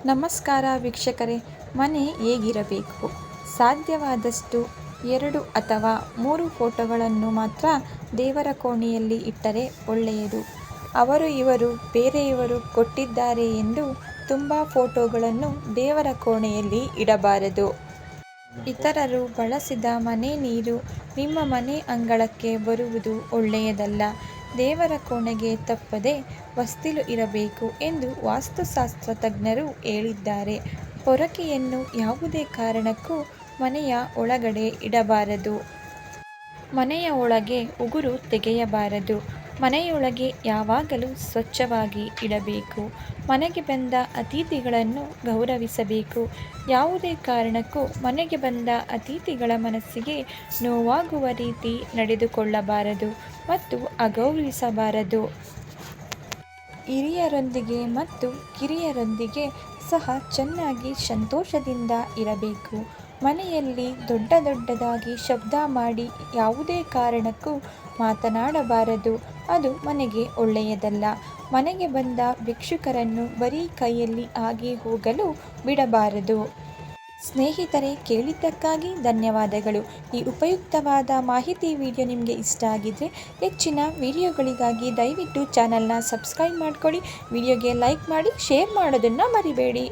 ನಮಸ್ಕಾರ ವೀಕ್ಷಕರೇ, ಮನೆ ಹೇಗಿರಬೇಕು? ಸಾಧ್ಯವಾದಷ್ಟು 2 ಅಥವಾ 3 ಫೋಟೋಗಳನ್ನು ಮಾತ್ರ ದೇವರ ಕೋಣೆಯಲ್ಲಿ ಇಟ್ಟರೆ ಒಳ್ಳೆಯದು. ಅವರು ಇವರು ಬೇರೆಯವರು ಕೊಟ್ಟಿದ್ದಾರೆ ಎಂದು ತುಂಬ ಫೋಟೋಗಳನ್ನು ದೇವರ ಕೋಣೆಯಲ್ಲಿ ಇಡಬಾರದು. ಇತರರು ಬಳಸಿದ ಮನೆ ನೀರು ನಿಮ್ಮ ಮನೆ ಅಂಗಳಕ್ಕೆ ಬರುವುದು ಒಳ್ಳೆಯದಲ್ಲ. ದೇವರ ಕೋಣೆಗೆ ತಪ್ಪದೆ ಹೊಸ್ತಿಲು ಇರಬೇಕು ಎಂದು ವಾಸ್ತುಶಾಸ್ತ್ರ ತಜ್ಞರು ಹೇಳಿದ್ದಾರೆ. ಪೊರಕೆಯನ್ನು ಯಾವುದೇ ಕಾರಣಕ್ಕೂ ಮನೆಯ ಒಳಗಡೆ ಇಡಬಾರದು. ಮನೆಯ ಒಳಗೆ ಉಗುರು ತೆಗೆಯಬಾರದು. ಮನೆಯೊಳಗೆ ಯಾವಾಗಲೂ ಸ್ವಚ್ಛವಾಗಿ ಇಡಬೇಕು. ಮನೆಗೆ ಬಂದ ಅತಿಥಿಗಳನ್ನು ಗೌರವಿಸಬೇಕು. ಯಾವುದೇ ಕಾರಣಕ್ಕೂ ಮನೆಗೆ ಬಂದ ಅತಿಥಿಗಳ ಮನಸ್ಸಿಗೆ ನೋವಾಗುವ ರೀತಿ ನಡೆದುಕೊಳ್ಳಬಾರದು ಮತ್ತು ಅಗೌರವಿಸಬಾರದು. ಹಿರಿಯರೊಂದಿಗೆ ಮತ್ತು ಕಿರಿಯರೊಂದಿಗೆ ಸಹ ಚೆನ್ನಾಗಿ ಸಂತೋಷದಿಂದ ಇರಬೇಕು. ಮನೆಯಲ್ಲಿ ದೊಡ್ಡದಾಗಿ ಶಬ್ದ ಮಾಡಿ ಯಾವುದೇ ಕಾರಣಕ್ಕೂ ಮಾತನಾಡಬಾರದು. ಅದು ಮನೆಗೆ ಒಳ್ಳೆಯದಲ್ಲ. ಮನೆಗೆ ಬಂದ ಭಿಕ್ಷುಕರನ್ನು ಬರೀ ಕೈಯಲ್ಲಿ ಹಾಗೆ ಹೋಗಲು ಬಿಡಬಾರದು. ಸ್ನೇಹಿತರೆ, ಕೇಳಿದ್ದಕ್ಕಾಗಿ ಧನ್ಯವಾದಗಳು. ಈ ಉಪಯುಕ್ತವಾದ ಮಾಹಿತಿ ವಿಡಿಯೋ ನಿಮಗೆ ಇಷ್ಟ ಆಗಿದ್ರೆ ಹೆಚ್ಚಿನ ವಿಡಿಯೋಗಳಿಗಾಗಿ ದಯವಿಟ್ಟು ಚಾನಲ್ನ ಸಬ್ಸ್ಕ್ರೈಬ್ ಮಾಡ್ಕೊಳ್ಳಿ. ವಿಡಿಯೋಗೆ ಲೈಕ್ ಮಾಡಿ, ಶೇರ್ ಮಾಡೋದನ್ನು ಮರಿಬೇಡಿ.